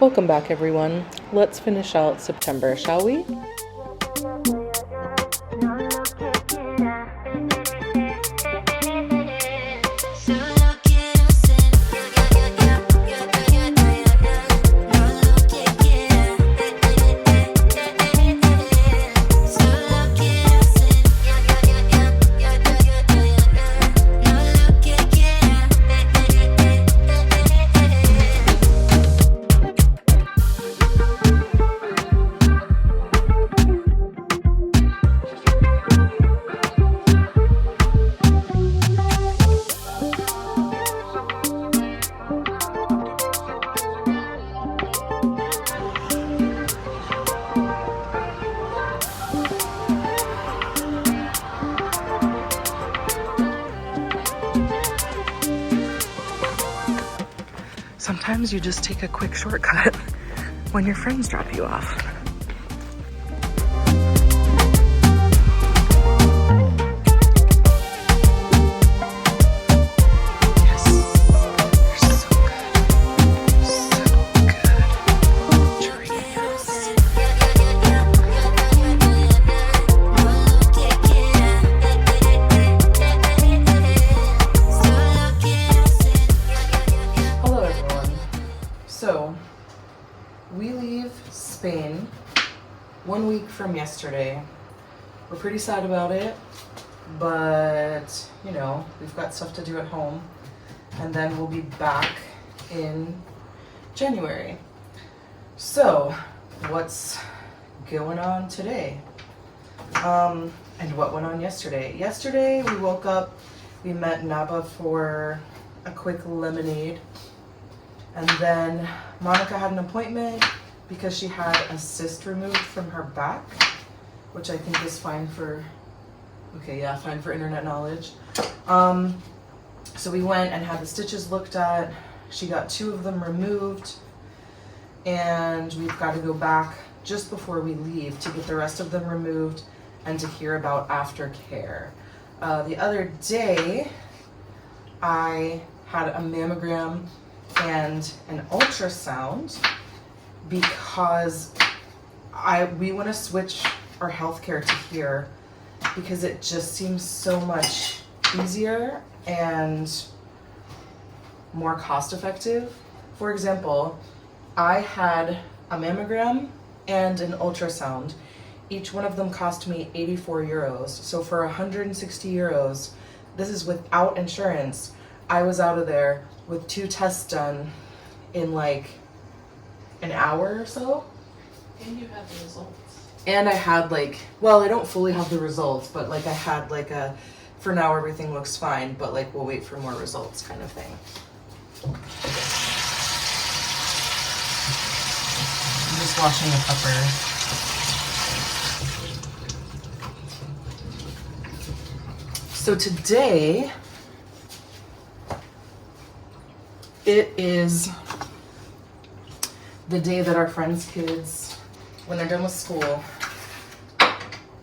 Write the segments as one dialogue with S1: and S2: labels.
S1: Welcome back, everyone. Let's finish out September, shall we? Sometimes you just take a quick shortcut when your friends drop you off. We leave Spain 1 week from yesterday. We're pretty sad about it, but you know, we've got stuff to do at home, and then we'll be back in January. So, what's going on today? And what went on yesterday? Yesterday we woke up, we met Naba for a quick lemonade. And then Monica had an appointment because she had a cyst removed from her back, which I think is fine for, fine for internet knowledge. So we went and had the stitches looked at. She got 2 of them removed, and we've got to go back just before we leave to get the rest of them removed and to hear about aftercare. The other day, I had a mammogram and an ultrasound because we want to switch our healthcare to here because it just seems so much easier and more cost effective. For example, I had a mammogram and an ultrasound. Each one of them cost me 84 euros. So for 160 euros, this is without insurance, I was out of there with 2 tests done in like an hour or so.
S2: And you had the results.
S1: And I had I don't fully have the results, but I had for now everything looks fine, but we'll wait for more results kind of thing. I'm just washing a pepper. So today, it is the day that our friends' kids, when they're done with school,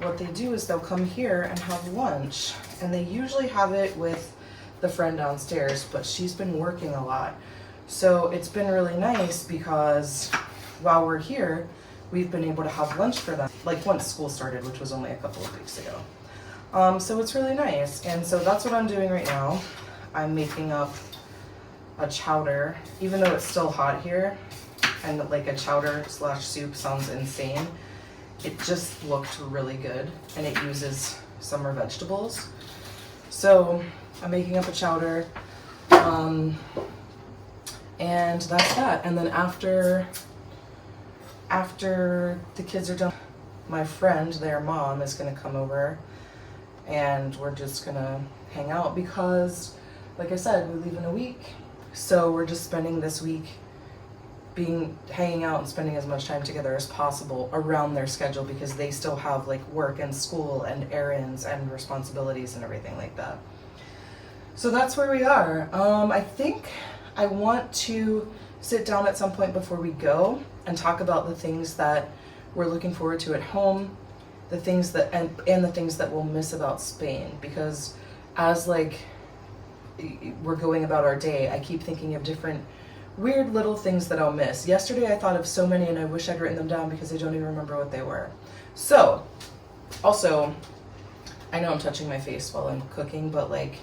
S1: what they do is they'll come here and have lunch. And they usually have it with the friend downstairs, but she's been working a lot. So it's been really nice because while we're here, we've been able to have lunch for them. Once school started, which was only a couple of weeks ago. So it's really nice. And so that's what I'm doing right now. I'm making up a chowder, even though it's still hot here, and a chowder / soup sounds insane. It just looked really good, and it uses summer vegetables. So I'm making up a chowder, and that's that. And then after the kids are done, my friend, their mom, is gonna come over, and we're just gonna hang out because, like I said, we leave in a week. So we're just spending this week hanging out and spending as much time together as possible around their schedule because they still have work and school and errands and responsibilities and everything like that. So that's where we are. I think I want to sit down at some point before we go and talk about the things that we're looking forward to at home, the things that and the things that we'll miss about Spain, because as we're going about our day, I keep thinking of different weird little things that I'll miss. Yesterday I thought of so many and I wish I'd written them down because I don't even remember what they were. So, also, I know I'm touching my face while I'm cooking, but like,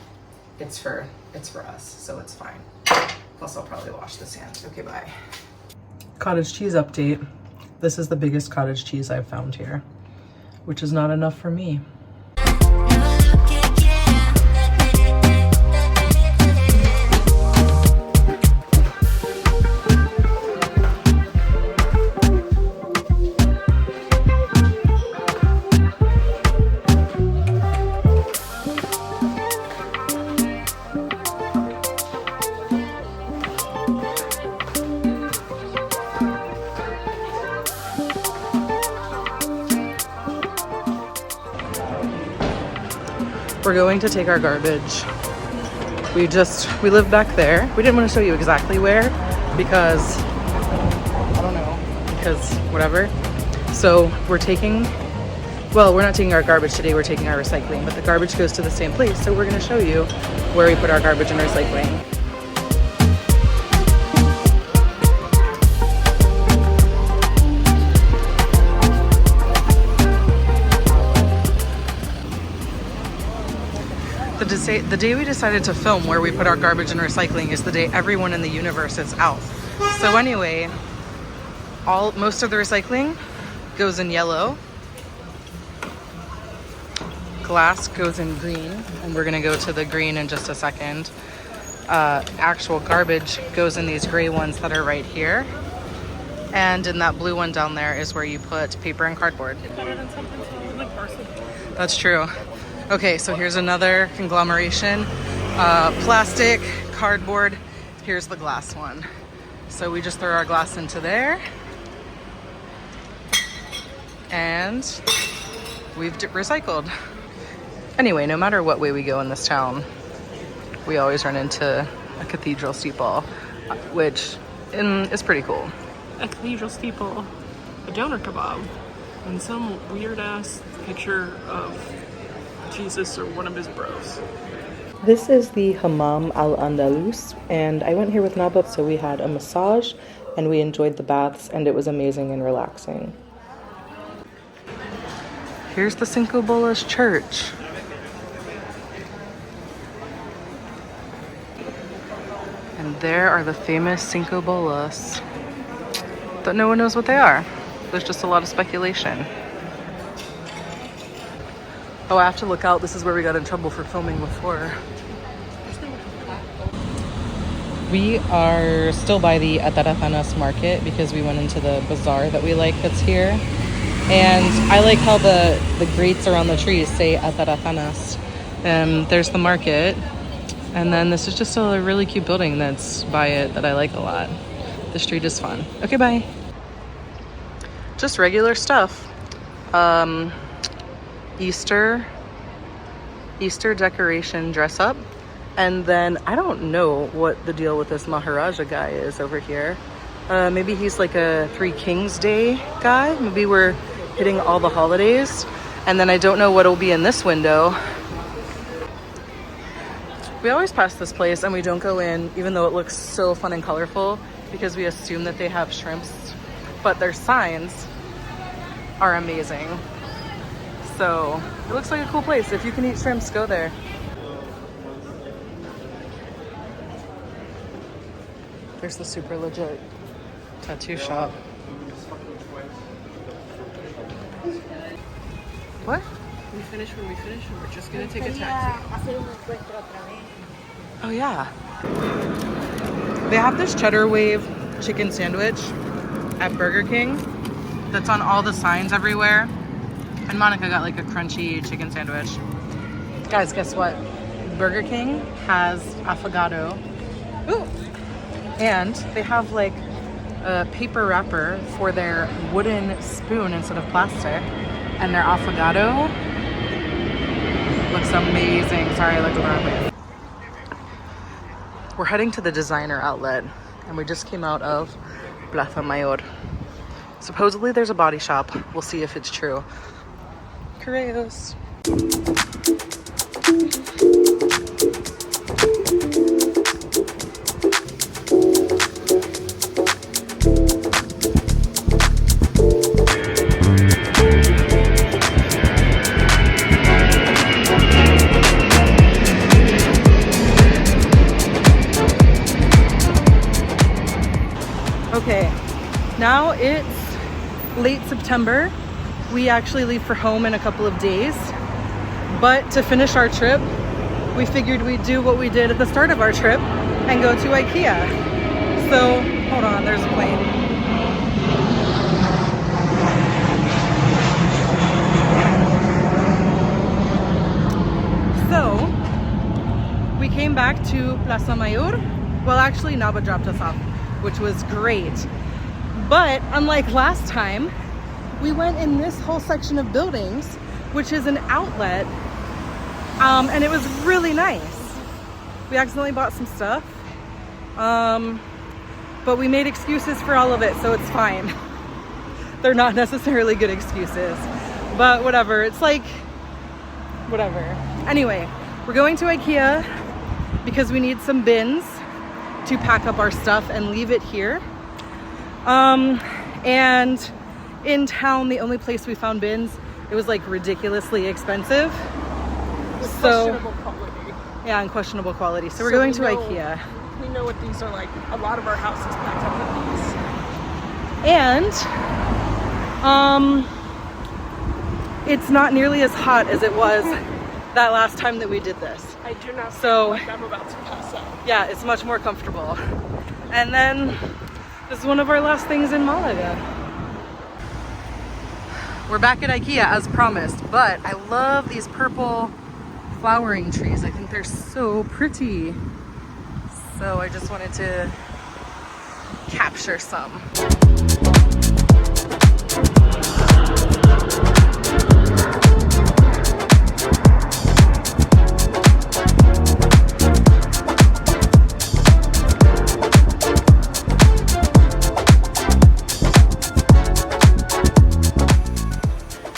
S1: it's for us, so it's fine. Plus I'll probably wash this hand. Okay, bye. Cottage cheese update. This is the biggest cottage cheese I've found here, which is not enough for me. We're going to take our garbage. We live back there. We didn't want to show you exactly where because, I don't know, because whatever. So we're not taking our garbage today, we're taking our recycling, but the garbage goes to the same place. So we're going to show you where we put our garbage and recycling. The day we decided to film where we put our garbage and recycling is the day everyone in the universe is out. So anyway, most of the recycling goes in yellow. Glass goes in green, and we're gonna go to the green in just a second. Actual garbage goes in these gray ones that are right here. And in that blue one down there is where you put paper and cardboard. That's true. Okay, so here's another conglomeration. Plastic, cardboard, here's the glass one. So we just throw our glass into there. And we've recycled. Anyway, no matter what way we go in this town, we always run into a cathedral steeple, which is pretty cool.
S2: A cathedral steeple, a doner kebab, and some weird ass picture of Jesus or one of his bros.
S1: This is the Hammam al-Andalus, and I went here with Nabab, so we had a massage and we enjoyed the baths, and it was amazing and relaxing. Here's the Cinco Bolas church. And there are the famous Cinco Bolas, but no one knows what they are. There's just a lot of speculation. Oh, I have to look out. This is where we got in trouble for filming before. We are still by the Ataratanas market because we went into the bazaar that we like that's here. And I like how the grates around the trees say Ataratanas. There's the market. And then this is just a really cute building that's by it that I like a lot. The street is fun. Okay, bye. Just regular stuff. Easter decoration dress up, and then I don't know what the deal with this Maharaja guy is over here. Maybe he's like a Three Kings Day guy. Maybe we're hitting all the holidays. And then I don't know what will be in this window. We always pass this place and we don't go in, even though it looks so fun and colorful, because we assume that they have shrimps, but their signs are amazing. So it looks like a cool place. If you can eat shrimps, go there. There's the super legit tattoo shop. What?
S2: We finish when we finish, and we're just gonna take a taxi.
S1: Oh yeah. They have this cheddar wave chicken sandwich at Burger King that's on all the signs everywhere. And Monica got like a crunchy chicken sandwich. Guys, guess what? Burger King has affogato. Ooh. And they have like a paper wrapper for their wooden spoon instead of plastic. And their affogato looks amazing. Sorry, I looked the wrong way. We're heading to the designer outlet, and we just came out of Plaza Mayor. Supposedly there's a body shop. We'll see if it's true. Correos. Okay, now it's late September. We actually leave for home in a couple of days. But to finish our trip, we figured we'd do what we did at the start of our trip and go to IKEA. So, hold on, there's a plane. So, we came back to Plaza Mayor. Well, actually, Naba dropped us off, which was great. But unlike last time, we went in this whole section of buildings, which is an outlet, and it was really nice. We accidentally bought some stuff, but we made excuses for all of it, so it's fine. They're not necessarily good excuses, but whatever. It's like, whatever. Anyway, we're going to IKEA because we need some bins to pack up our stuff and leave it here. And in town, the only place we found bins, it was like ridiculously expensive.
S2: Questionable quality.
S1: Yeah, and questionable quality. So we're going to IKEA.
S2: We know what these are like. A lot of our houses packed up with these.
S1: And it's not nearly as hot as it was that last time that we did this.
S2: I do not
S1: So,
S2: feel like I'm about to pass out.
S1: Yeah, it's much more comfortable. And then this is one of our last things in Malaga. We're back at IKEA as promised, but I love these purple flowering trees. I think they're so pretty. So I just wanted to capture some.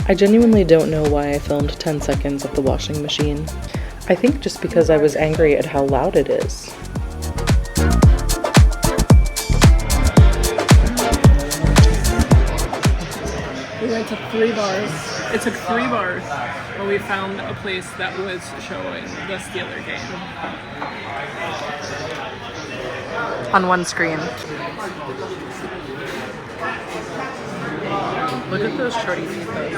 S1: I genuinely don't know why I filmed 10 seconds of the washing machine. I think just because I was angry at how loud it is.
S2: We went to 3 bars. It took 3 bars, but we found a place that was showing the Steeler game.
S1: On one screen. Look at those shorty peepos.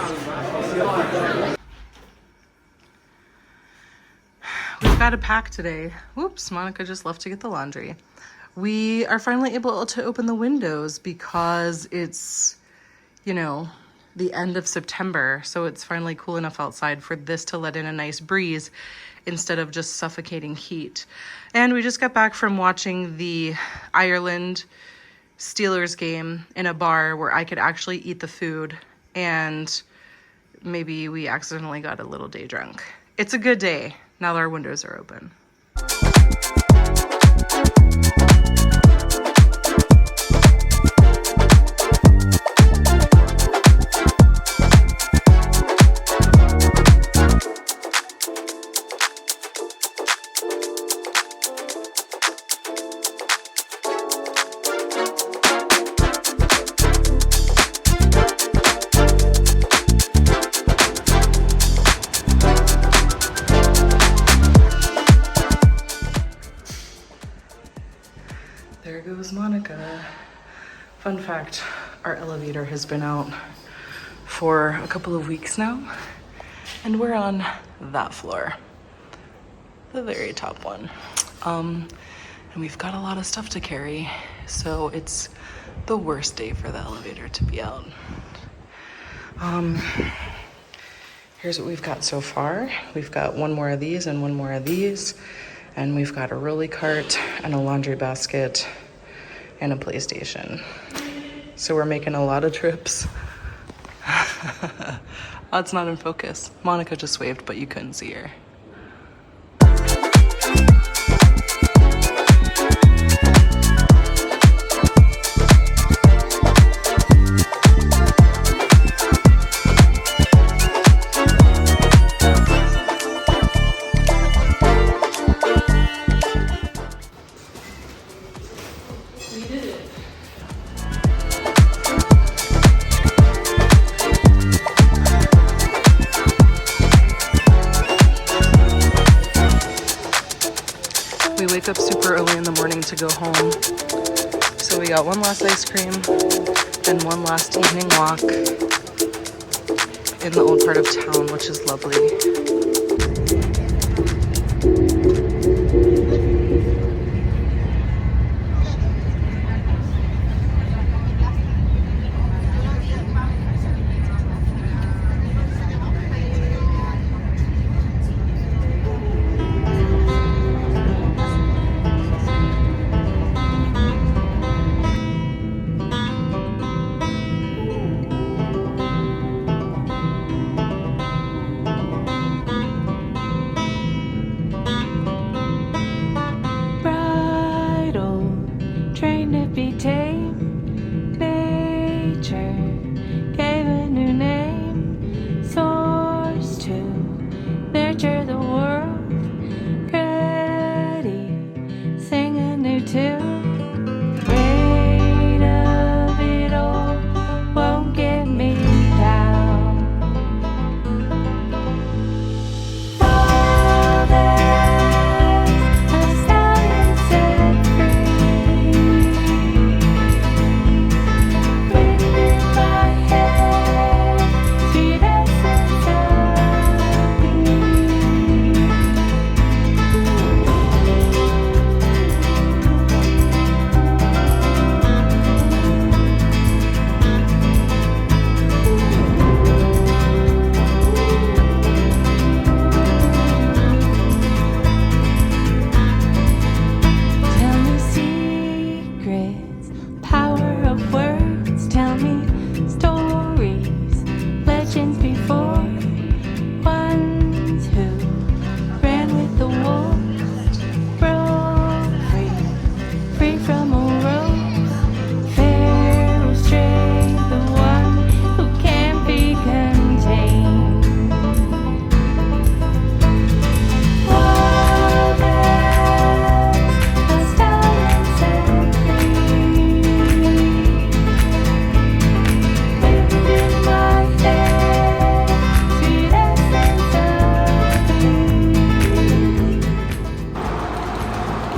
S1: We've got a pack today. Whoops, Monica just left to get the laundry. We are finally able to open the windows because it's, you know, the end of September. So it's finally cool enough outside for this to let in a nice breeze instead of just suffocating heat. And we just got back from watching the Ireland Steelers game in a bar where I could actually eat the food, and maybe we accidentally got a little day drunk. It's a good day now that our windows are open. There goes Monica. Fun fact, our elevator has been out for a couple of weeks now, and we're on that floor, the very top one. And we've got a lot of stuff to carry, so it's the worst day for the elevator to be out. Here's what we've got so far. We've got one more of these and one more of these. And we've got a rolly cart and a laundry basket and a PlayStation. So we're making a lot of trips. Oh, it's not in focus. Monica just waved, but you couldn't see her. We wake up super early in the morning to go home. So So we got one last ice cream and one last evening walk in the old part of town, which is lovely.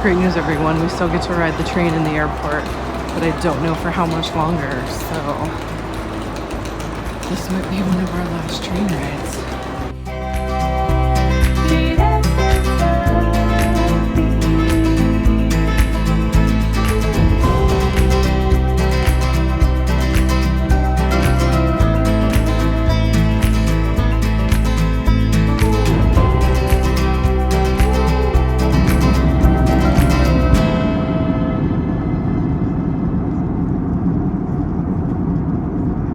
S1: Great news, everyone. We still get to ride the train in the airport, but I don't know for how much longer, so this might be one of our last train rides.